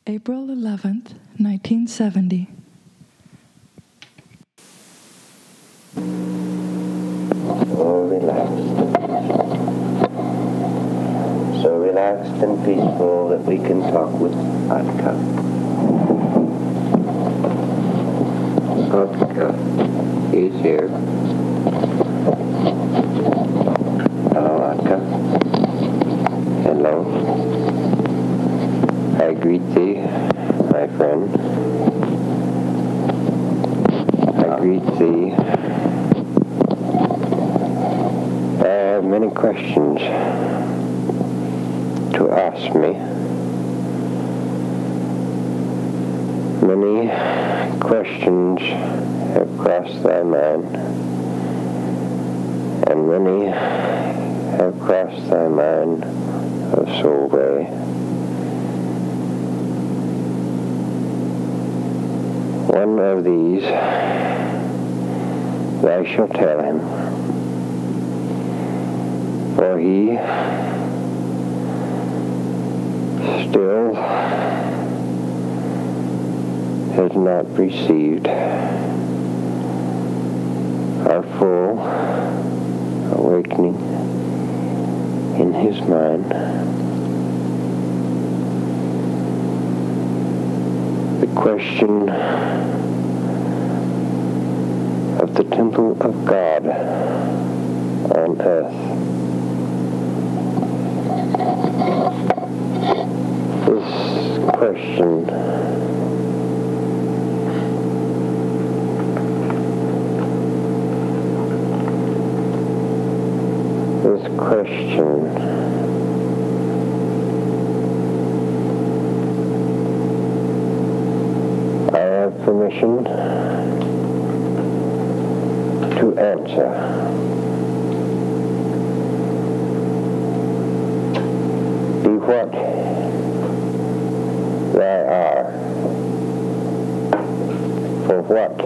April 11th, 1970. Oh, relaxed. So relaxed and peaceful that we can talk with Atka. Atka is here. Hello, Atka. Hello. I greet thee, my friend. I greet thee. I have many questions to ask me. Many questions have crossed thy mind, and many have crossed thy mind of soul way. One of these thou shalt tell him, for he still has not received our full awakening in his mind. The question of the temple of God on earth. This question I have permission to answer. Be what thou art, for what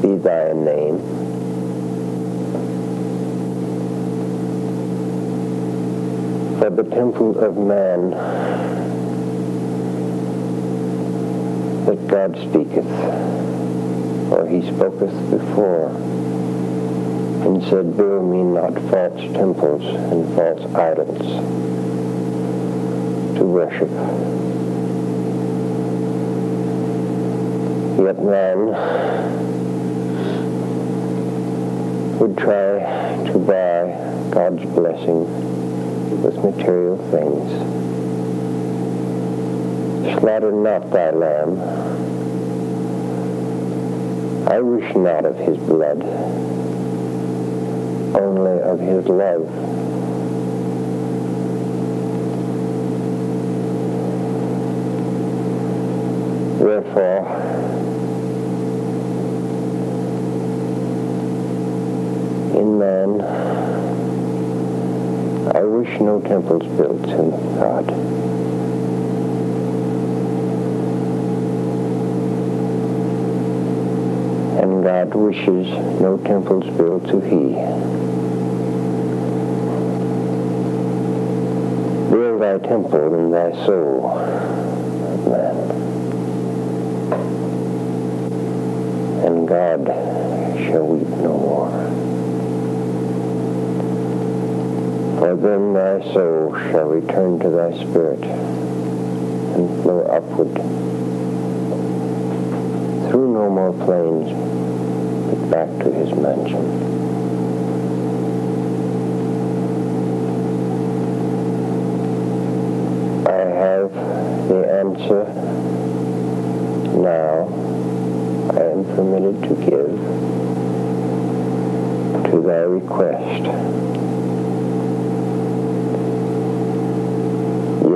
be thy name, for the temple of man that God speaketh, for he spoketh before, and said, build me not false temples and false idols to worship. Yet man would try to buy God's blessing with material things. Slaughter not thy lamb. I wish not of his blood, only of his love. Wherefore, in man, I wish no temples built to God. And God wishes no temples built to he. Build thy temple in thy soul, man, and God shall weep no more. For then thy soul shall return to thy spirit and flow upward through no more plains, but back to his mansion. I have the answer now. I am permitted to give to thy request.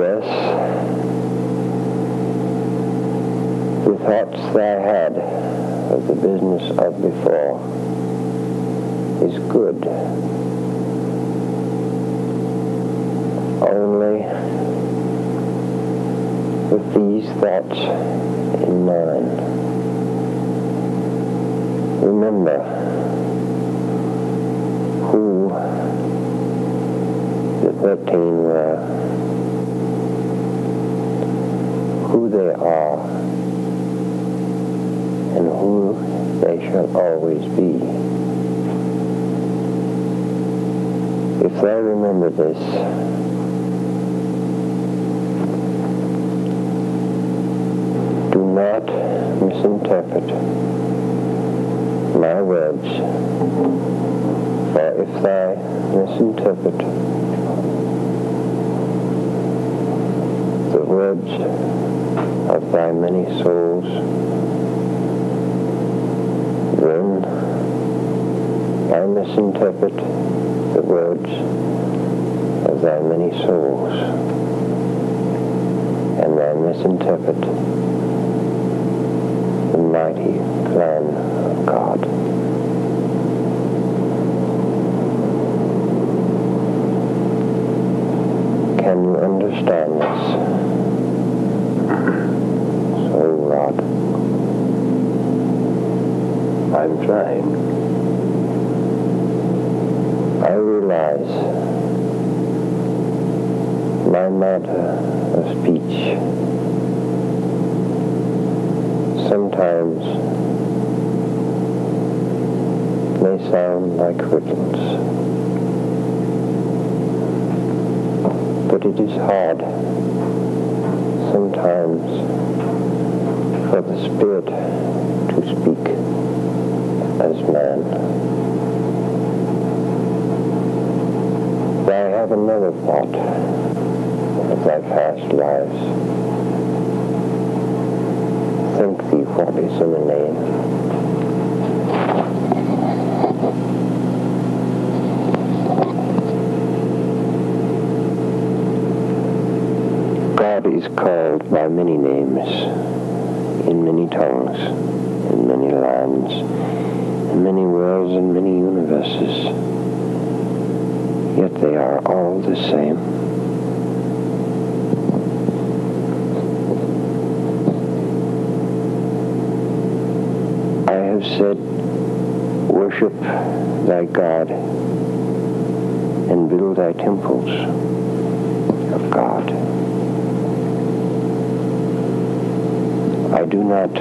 Yes, the thoughts thou had of the business of before is good. Only with these thoughts in mind, remember who the 13 were, they are and who they shall always be. If they remember this, do not misinterpret my words, for if thou misinterpret the words of thy many souls, then I misinterpret the words of thy many souls, and I misinterpret the mighty plan of God. Can you understand this? So, Rod, I'm trying. I realize my matter of speech sometimes may sound like riddles, but it is hard sometimes for the Spirit to speak as man. I have another thought of thy past lives. Think thee what is in a name. God is called by many names, in many tongues, in many lands, in many worlds and many universes. Yet they are all the same. I have said, worship thy God and build thy temples of God. I do not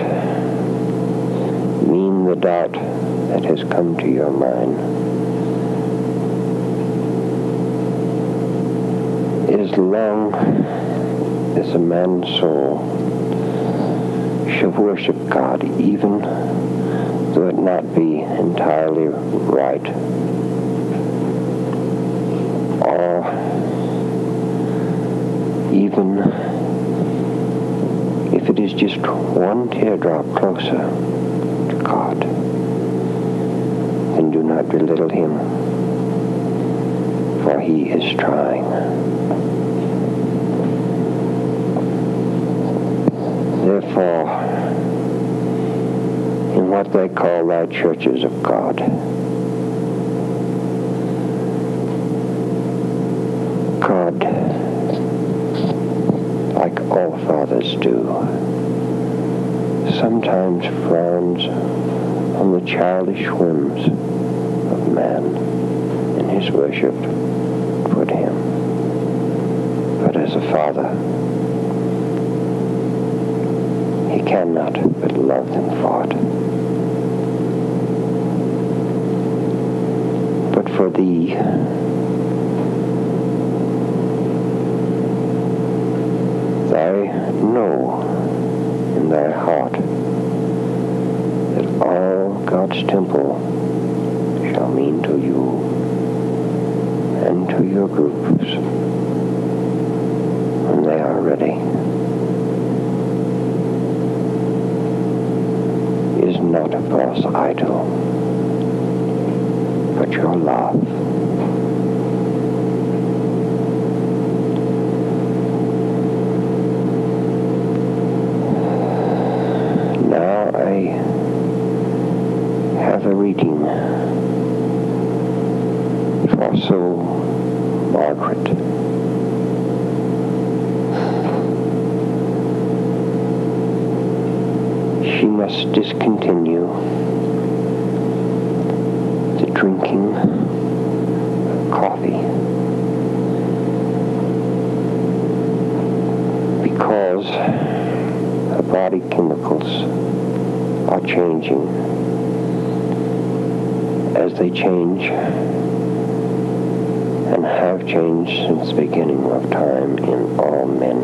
mean the doubt that has come to your mind. As long as a man's soul shall worship God, even though it not be entirely right, or even if it is just one teardrop closer to God, then do not belittle him, for he is trying. Therefore, in what they call thy churches of God, God, like all fathers do, sometimes frowns on the childish whims of man in his worship toward him. But as a father, he cannot but love them for it. But for thee, thou know in thy heart that all God's temple shall mean to you and to your groups when they are ready. Is not a false idol, but your love. Now I have a reading for Soul Margaret. She must discontinue the drinking of coffee because body chemicals are changing as they change and have changed since the beginning of time in all men.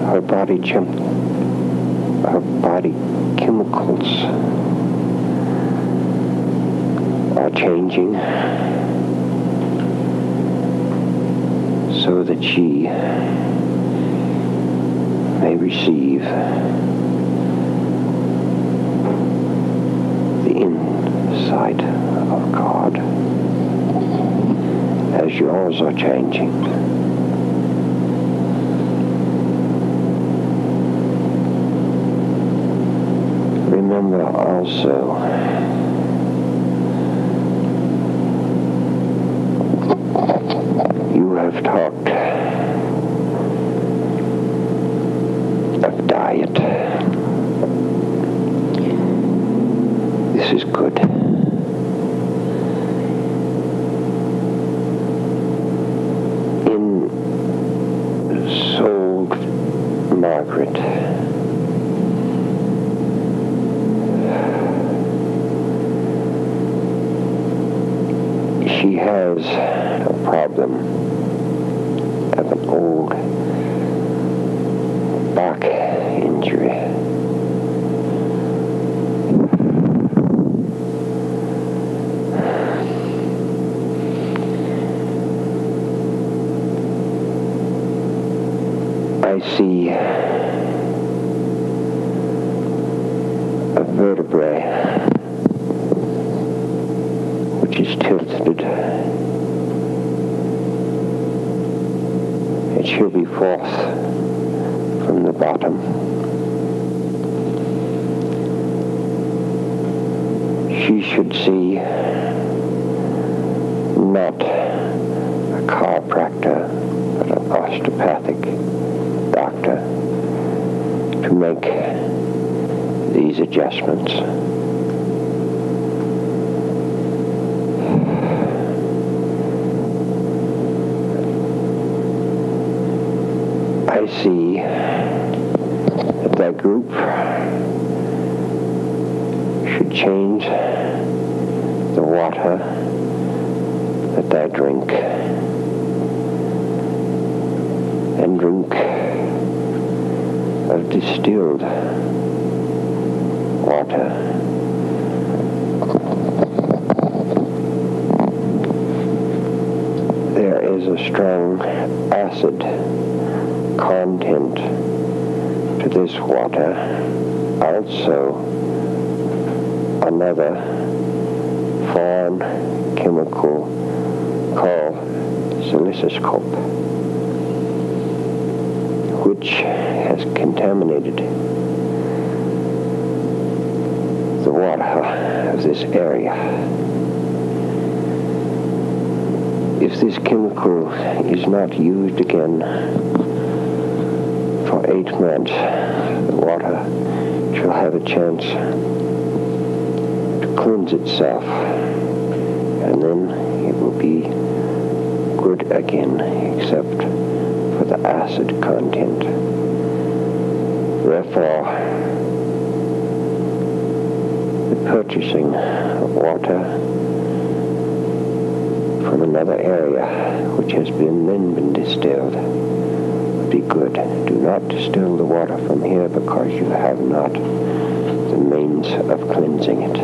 Her body chemicals are changing so that she may receive the insight of God as yours are changing. Remember also you have talked of diet. This is good. In soul Margaret, she has a problem of an old back injury. I see a vertebrae which is tilted. It should be forth from the bottom. She should see not a chiropractor, but an osteopathic doctor to make these adjustments. I see that group should change the water that they drink and drink of distilled water. There is a strong acid content to this water. Also, another foreign chemical called silicoscope, which has contaminated the water of this area. If this chemical is not used again for 8 months, the water shall have a chance to cleanse itself, and then it will be good again, except for the acid content. Therefore, the purchasing of water from another area which has been distilled would be good. Do not distill the water from here because you have not the means of cleansing it.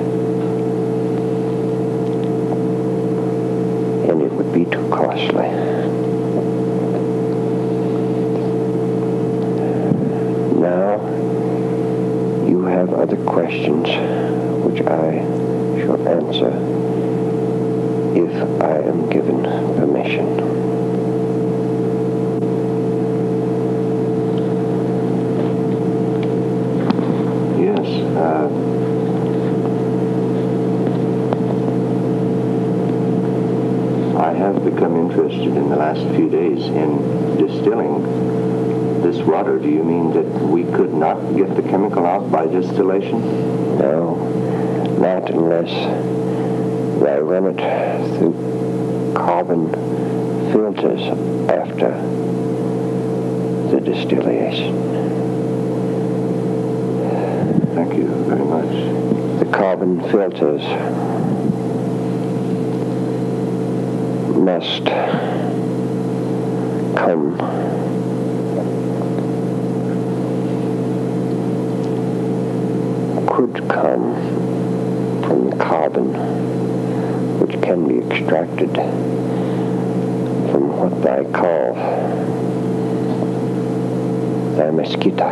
And it would be too costly. Now, you have other questions which I shall answer if I am given permission. Yes. I have become interested in the last few days in distilling this water. Do you mean that we could not get the chemical out by distillation? No, not unless They run it through carbon filters after the distillation. Thank you very much. The carbon filters must come could come from the carbon, which can be extracted from what they call the mesquite.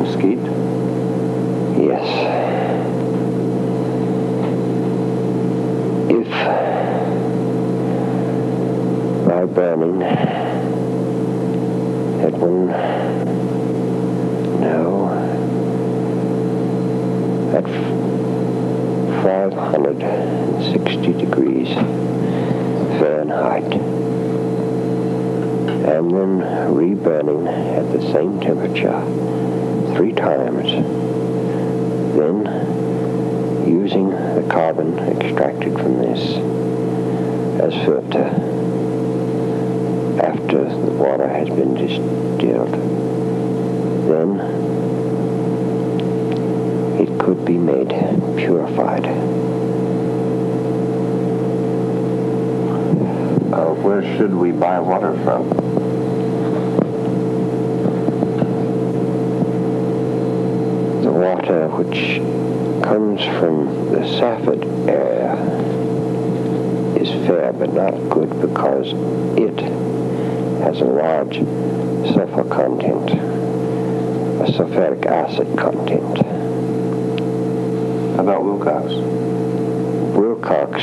Mesquite? Yes. If by burning it will at 560 degrees Fahrenheit, and then reburning at the same temperature 3 times, then using the carbon extracted from this as filter after the water has been distilled, then it could be made purified. Where should we buy water from? The water which comes from the Safford area is fair but not good because it has a large sulfur content, a sulfuric acid content. How about Wilcox? Wilcox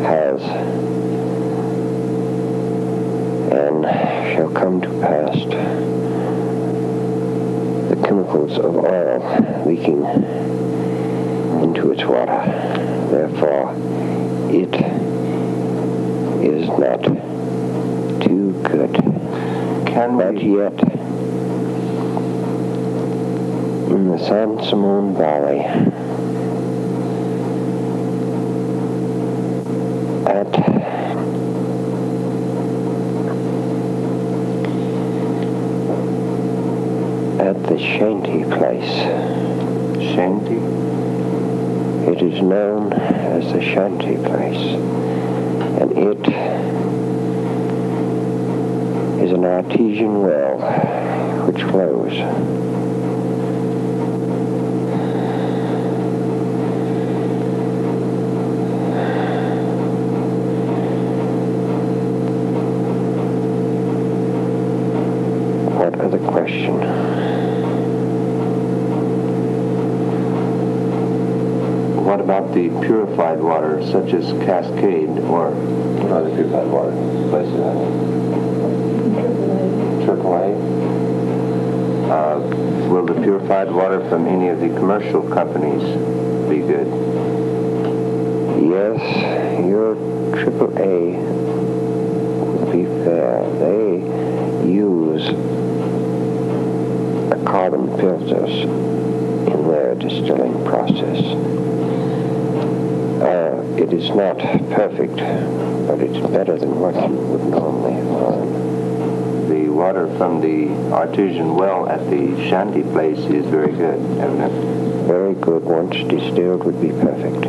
has and shall come to pass the chemicals of oil leaking into its water. Therefore, it is not too good. But yet, in the San Simon Valley, at the Shanty place. Shanty? It is known as the Shanty place, and it is an artesian well which flows. What other question? What about the purified water, such as Cascade or other purified water places? AAA. Will the purified water from any of the commercial companies be good? Yes, your AAA would be fair. They use carbon filters in their distilling process. It is not perfect, but it's better than what you would normally find. The water from the artesian well at the Shanty place is very good, evidently. Very good. Once distilled would be perfect.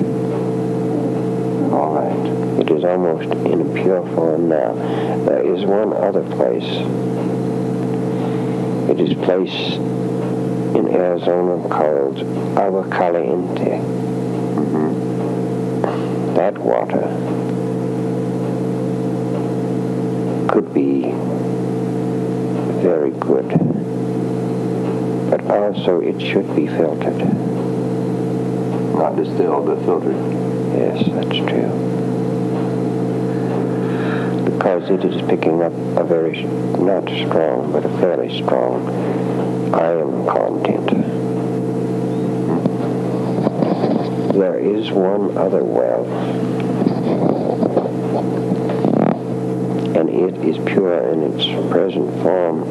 All right. It is almost in a pure form now. There is one other place. It is placed in Arizona called Agua Caliente. That water could be very good, but also it should be filtered. Not distilled, but filtered. Yes, that's true. Because it is picking up a very, not strong, but a fairly strong iron content. There is one other well, and it is pure in its present form.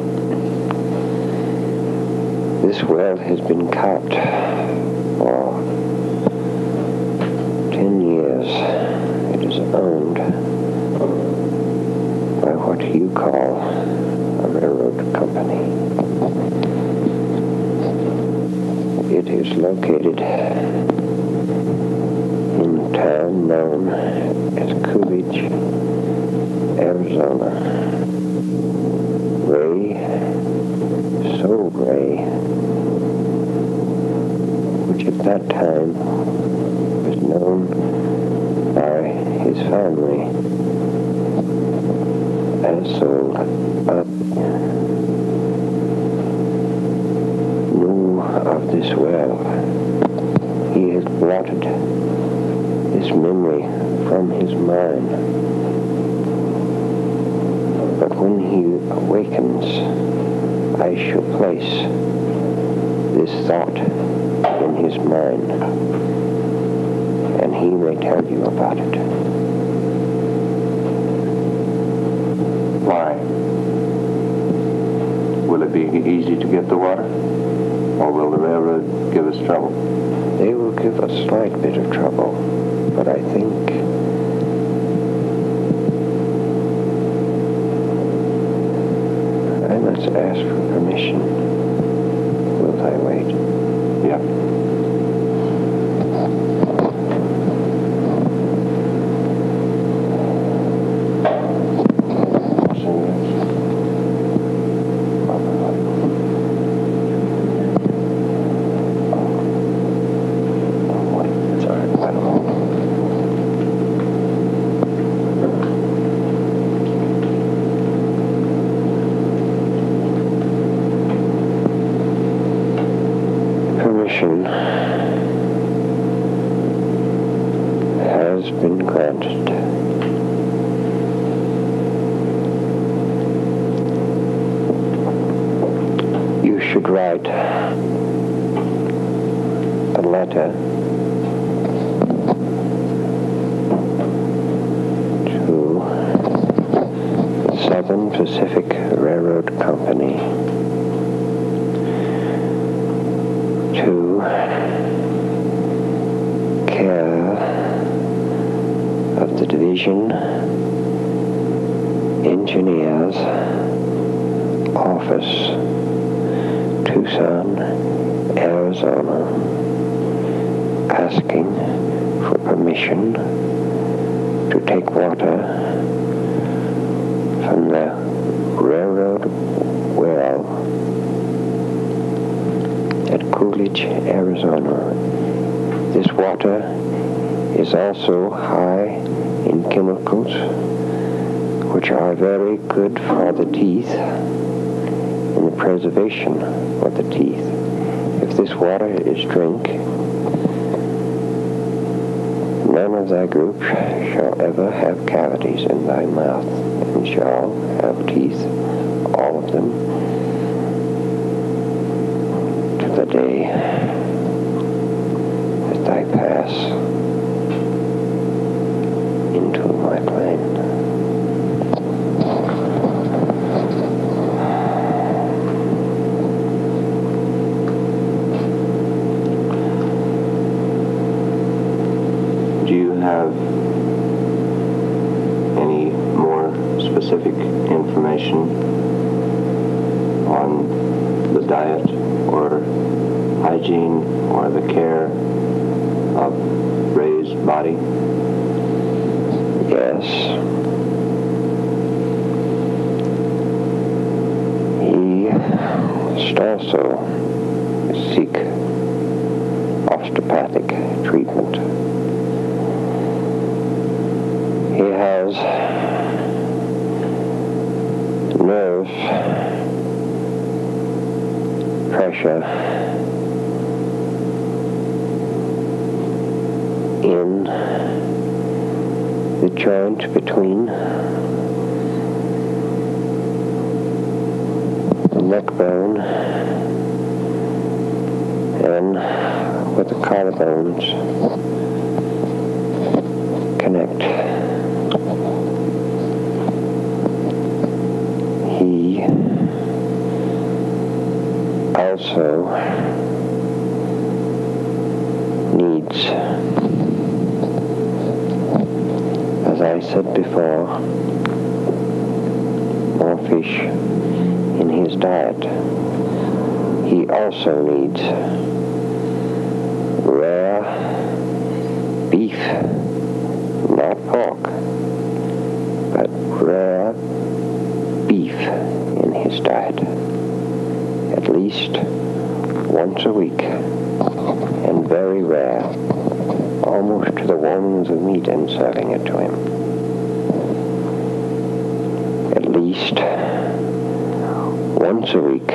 This well has been capped for located in a town known as Coolidge, Arizona. Ray, Soul Ray, which at that time was known by his family as Soul, knew of this well. He has blotted this memory from his mind. But when he awakens, I shall place this thought in his mind, and he may tell you about it. Why? Will it be easy to get the water? Or will the railroad give us trouble? They will give a slight bit of trouble, but I think I must ask for permission. Will I wait? Yeah. Has been granted. You should write a letter to the Southern Pacific Railroad Company to care of the Division Engineers Office, Tucson, Arizona, asking for permission to take water from the railroad well at Coolidge, Arizona. This water is also high in chemicals which are very good for the teeth and the preservation of the teeth. If this water is drink, none of thy group shall ever have cavities in thy mouth, and shall have teeth, all of them, to the day that I pass into my plane. Do you have any more specific information on the diet or hygiene or the care of Ray's body? Yes. He must also seek osteopathic treatment. He has nerve pressure in the joint between the neck bone and where the collarbones connect. He also needs, as I said before, more fish in his diet. He also needs very rare, almost to the warming of meat and serving it to him. At least once a week,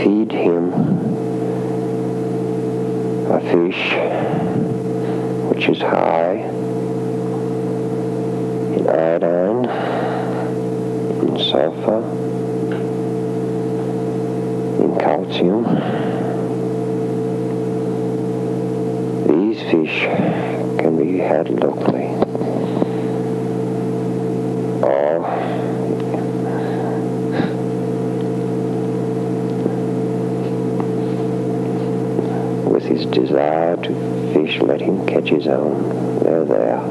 feed him a fish which is high in iodine, in sulfur, in calcium. These fish can be had locally, or with his desire to fish, let him catch his own. They're there.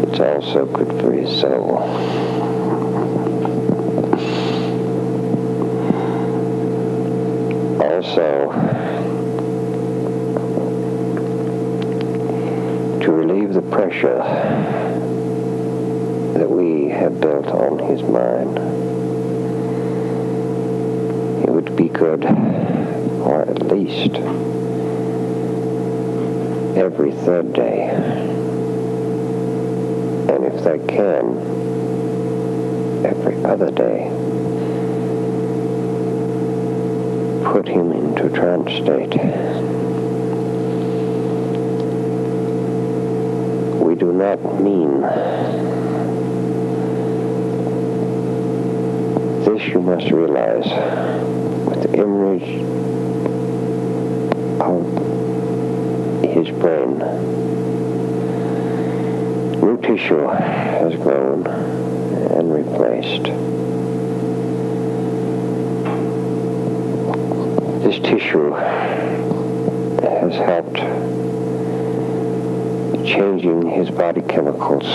It's also good for his soul. Also, to relieve the pressure that we have built on his mind, it would be good, or at least every third day, and if they can, every other day, put him into trance state. We do not mean this, you must realize, with the image of his brain. New tissue has grown and replaced. This tissue has helped changing his body chemicals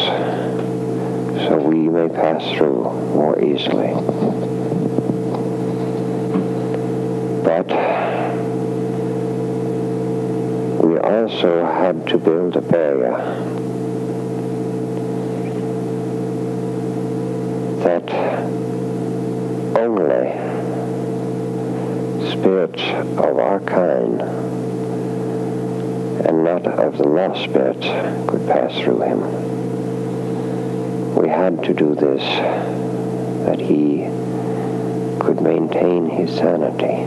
so we may pass through more easily. But we also had to build a barrier that only spirits of our kind and not of the lost spirits could pass through him. We had to do this that he could maintain his sanity.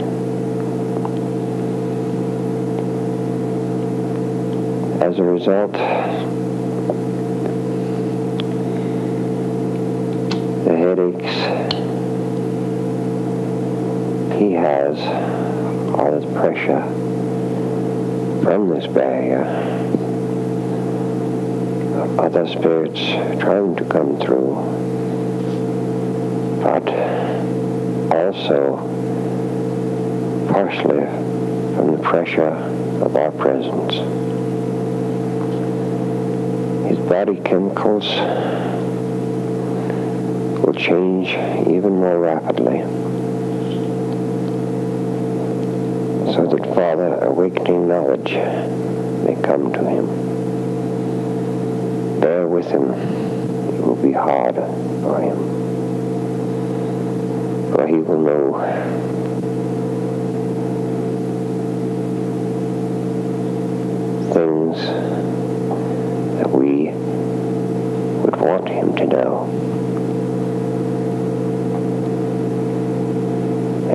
As a result, the headaches he has, all this pressure from this barrier, other spirits trying to come through, but also partially from the pressure of our presence. His body chemicals will change even more rapidly, so that farther awakening knowledge may come to him. Bear with him. It will be hard for him, for he will know things that we would want him to know.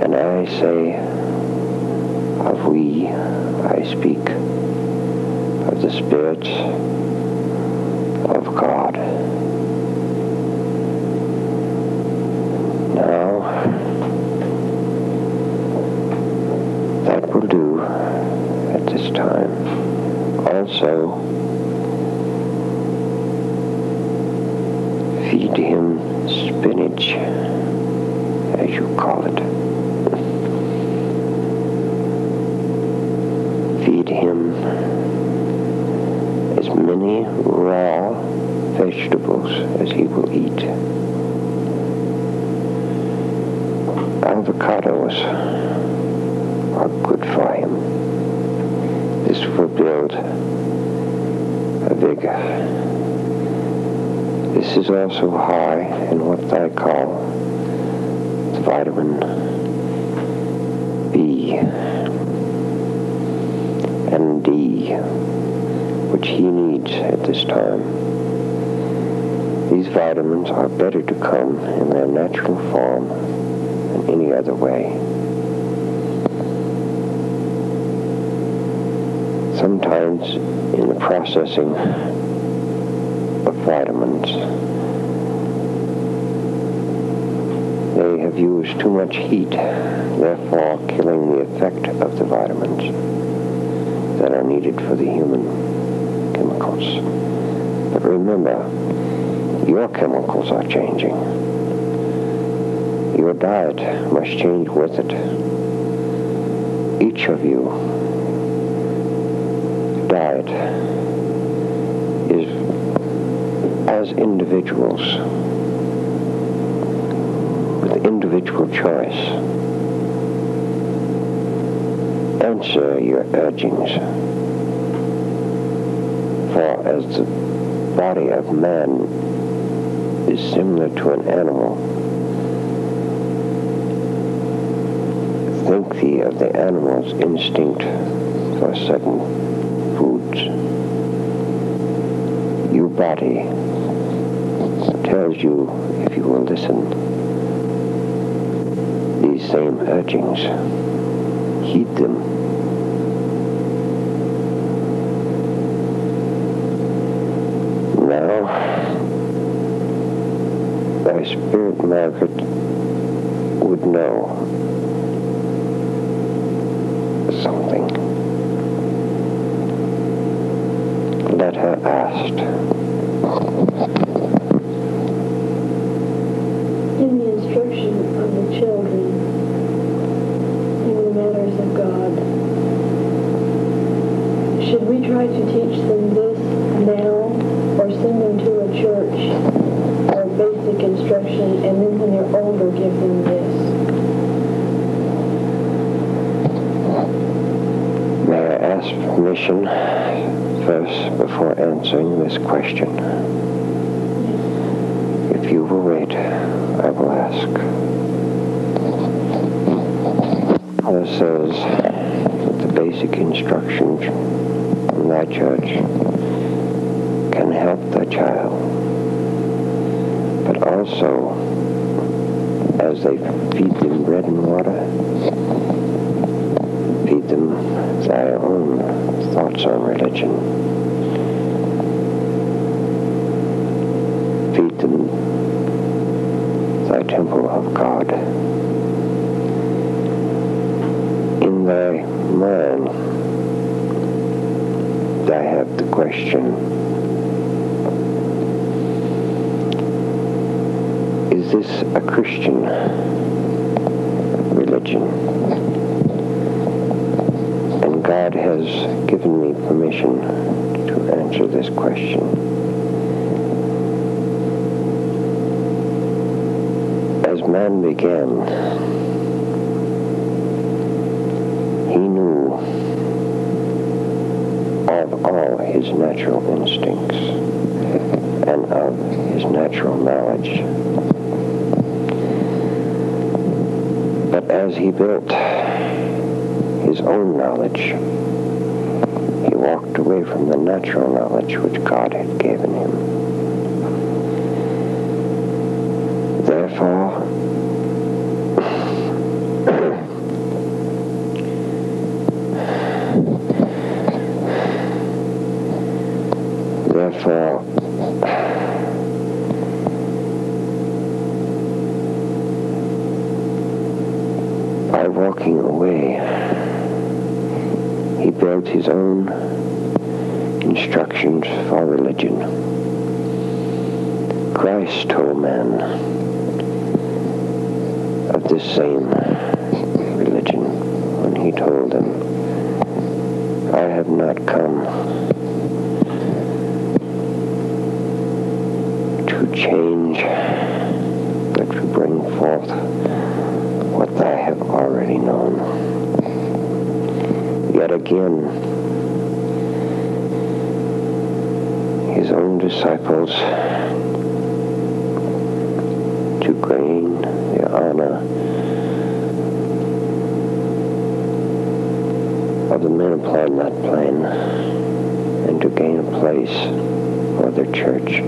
And I say, of we, I speak of the spirits of God. Now, that will do at this time. Also, feed him spinach, as you call it. Feed him as many raw vegetables as he will eat. Avocados are good for him. This will build a vigor. This is also high in what I call the vitamin B and D, which he needs at this time. These vitamins are better to come in their natural form than any other way. Sometimes in the processing of vitamins, they have used too much heat, therefore killing the effect of the vitamins that are needed for the human chemicals. But remember, your chemicals are changing. Your diet must change with it. Each of you diet is, as individuals, with individual choice, answer your urgings. For as the body of man is similar to an animal, think thee of the animal's instinct for certain foods. Your body tells you, if you will listen, these same urgings. Heed them. Now, thy spirit, Margaret, would know something. Let her ask. In the instruction of the children in the matters of God, should we try to teach them this now, or send them to a church for basic instruction, and then when they're older give them this? May I ask permission first before answering this question? If you will wait, I will ask. It says that the basic instructions from thy church can help thy child, but also as they feed them bread and water, feed them thy own thoughts on religion. Feed them thy temple of God. In thy mind, I have the question, is this a Christian religion? And God has given me permission to answer this question. As man began, he knew of all his natural instincts and of his natural knowledge. But as he built his own knowledge, he walked away from the natural knowledge which God had given him. Therefore, by walking away, he built his own instructions for religion. Christ told man of this same religion when he told them, I have not come to change, but to bring forth what I have already known. Yet again, his own disciples, to gain the honor manner of the men upon that plain, and to gain a place for their church.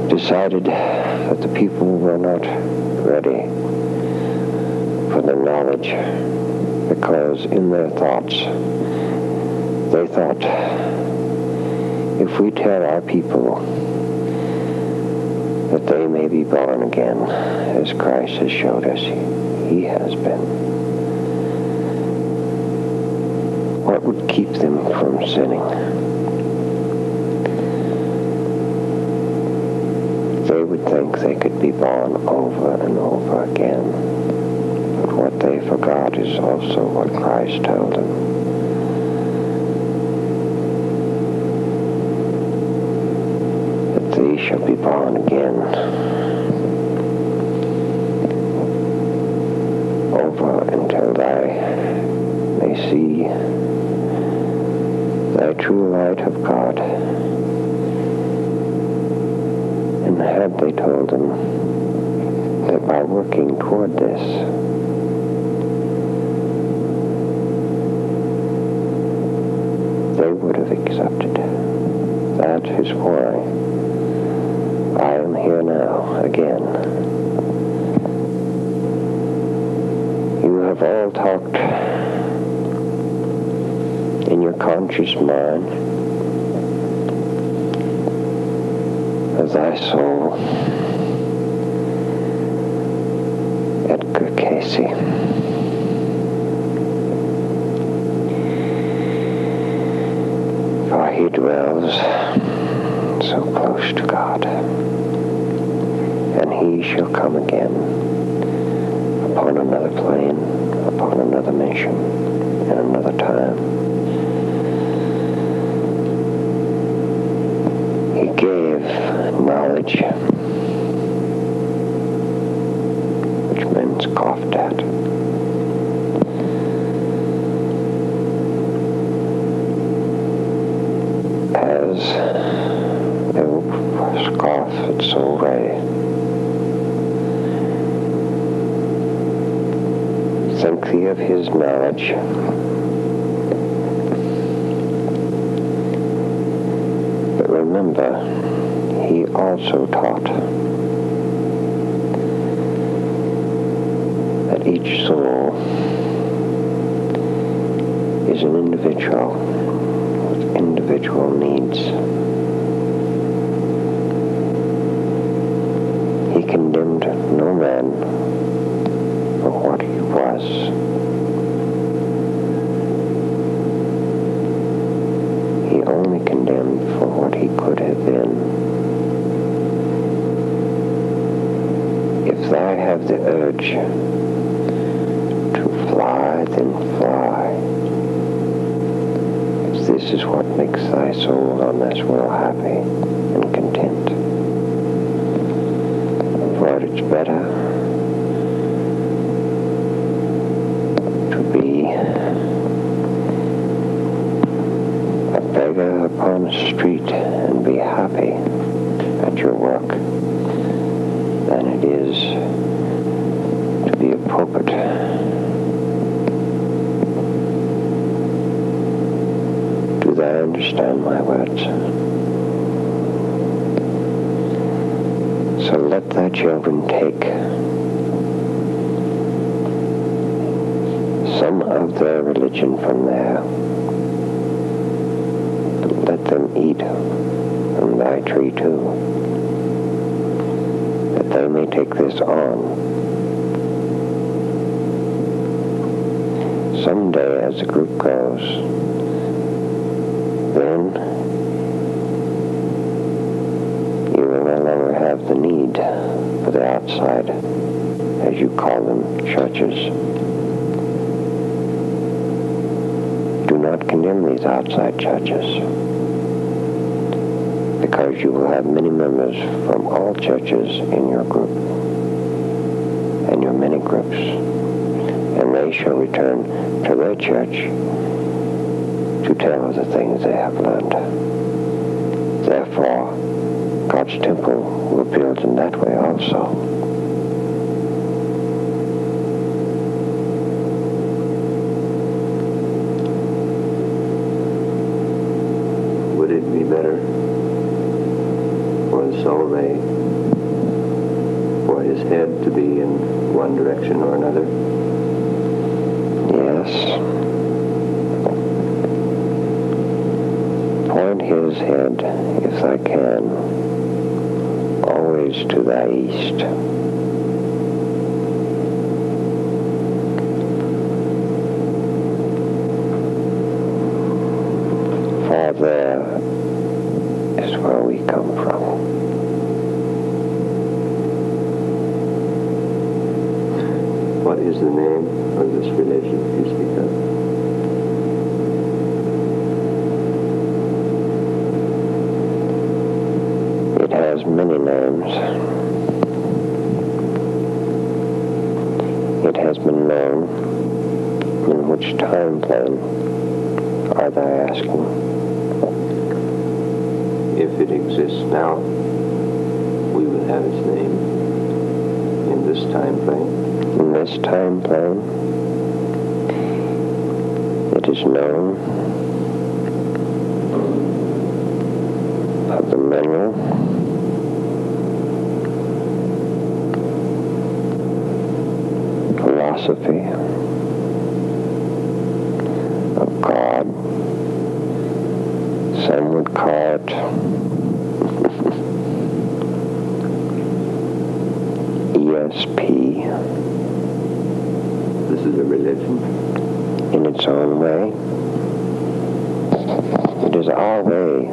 Decided that the people were not ready for the knowledge, because in their thoughts, they thought, if we tell our people that they may be born again, as Christ has showed us he has been, what would keep them from sinning? They would think they could be born over and over again. But what they forgot is also what Christ told them. That they shall be born again over until they may see thy true light of God. And had they told them that by working toward this, they would have accepted. That is why I am here now again. You have all talked in your conscious mind of thy soul, Edgar Casey. For he dwells so close to God, and he shall come again upon another plane, upon another mission, in another time. He gave knowledge, which men scoffed at. As they will scoff at Soul Ray. Think thee of his knowledge, but remember, he also taught that each soul is an individual with individual needs. He condemned no man for what he was. He only condemned for what he could have been. If thou have the urge to fly, then fly. If this is what makes thy soul on this world happy and content. For it's better to be a beggar upon the street and be happy at your work than it is to be a pulpit. Do thou understand my words? So let thy children take some of their religion from there. Let them eat from thy tree too, that they may take this on. Someday as the group grows, then you will no longer have the need for the outside, as you call them, churches. Do not condemn these outside churches, because you will have many members from all churches in your group and your many groups, and they shall return to their church to tell of the things they have learned. Therefore, God's temple will build in that way also. Would it be better for the soul ray, for his head to be in one direction or another? Yes. Point his head, if I can, always to thy east. For there is where we come from. What is the name of this religion you speak of? It has many names. It has been known. In which time plane are they asking? If it exists now, we will have its name in this time frame. In this time plane, it is known of the mineral, philosophy, of God. Some would call it ESP. This is a religion. In its own way. It is our way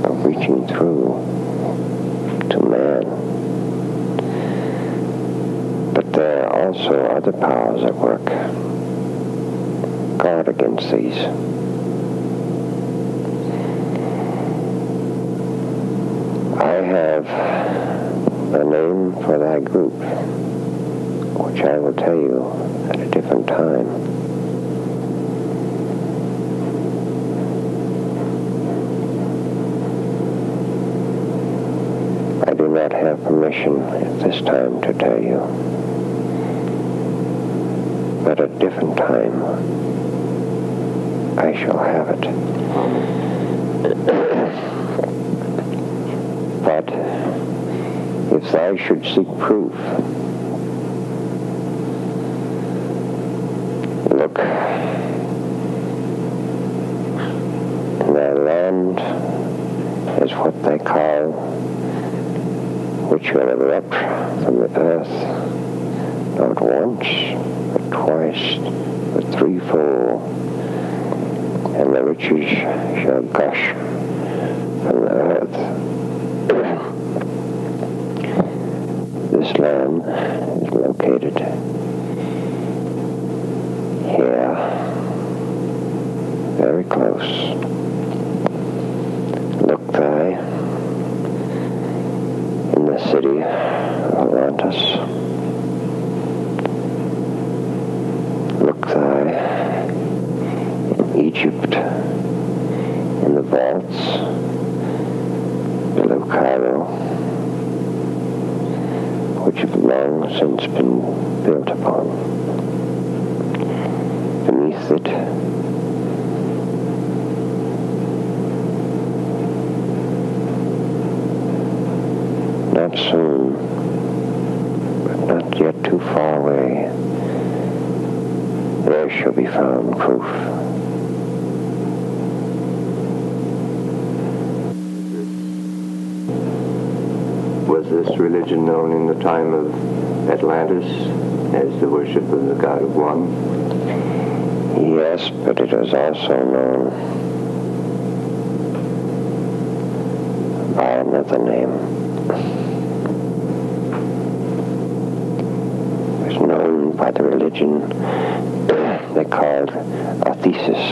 of reaching through to man. But there are also other powers at work. Guard against these. I have a name for thy group, which I will tell you at a different time. I do not have permission at this time to tell you, but at a different time I shall have it. But if thou should seek proof, look, and thy land is what they call, which will erupt from the earth, not once, but twice, but threefold, and the riches shall gush from the earth. This land is located here, very close. Look thy in the city of Atlantis. Look thy in Egypt, in the vaults below Cairo, which have long since been built upon. Beneath it, not soon, but not yet too far away, there shall be found proof. Was this religion known in the time of Atlantis as the worship of the God of One? Yes, but it is also known by another name. It was known by the religion they called Athesis.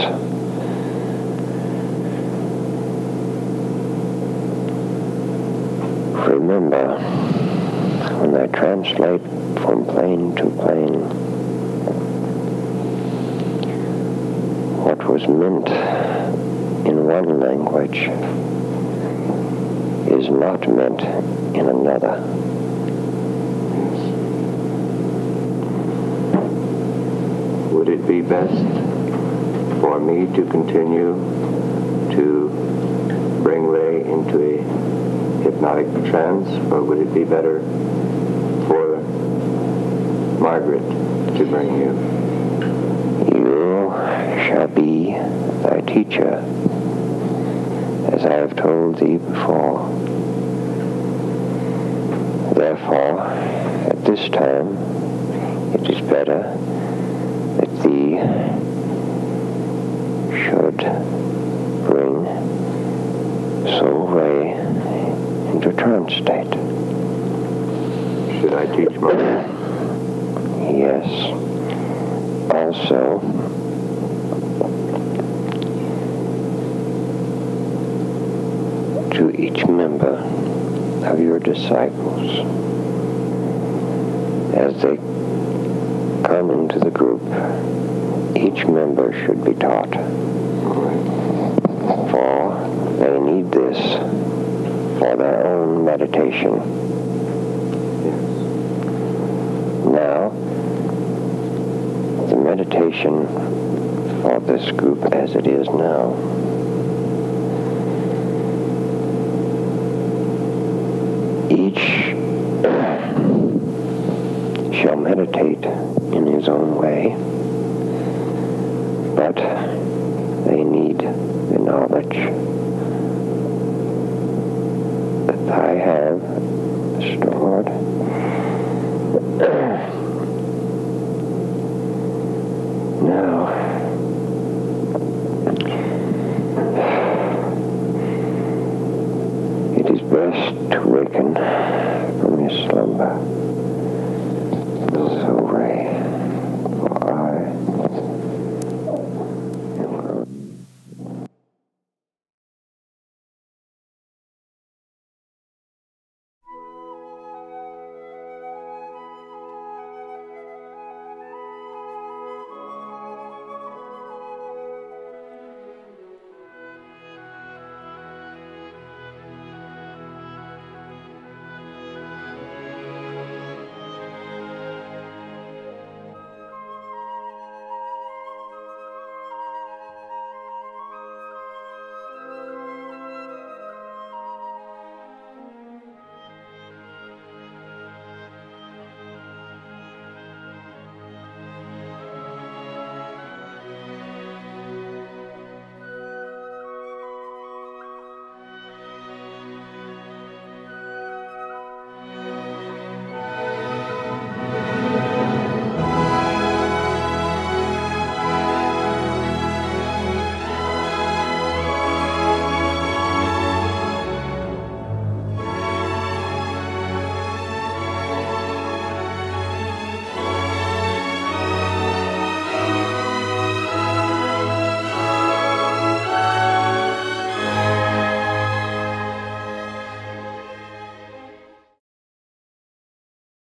Remember, when they translate from plane to plane, what was meant in one language is not meant in another. Would it be best for me to continue to bring Ray into a hypnotic trance, or would it be better for Margaret to bring you? You shall be thy teacher, as I have told thee before. Therefore, at this time, it is better that thee should bring soul Ray into trance state. Should I teach Margaret? Yes. Also, to each member of your disciples, as they come into the group, each member should be taught. For they need this for their own meditation. Now, the meditation for this group as it is now each shall meditate in his own way, but they need the knowledge that I have stored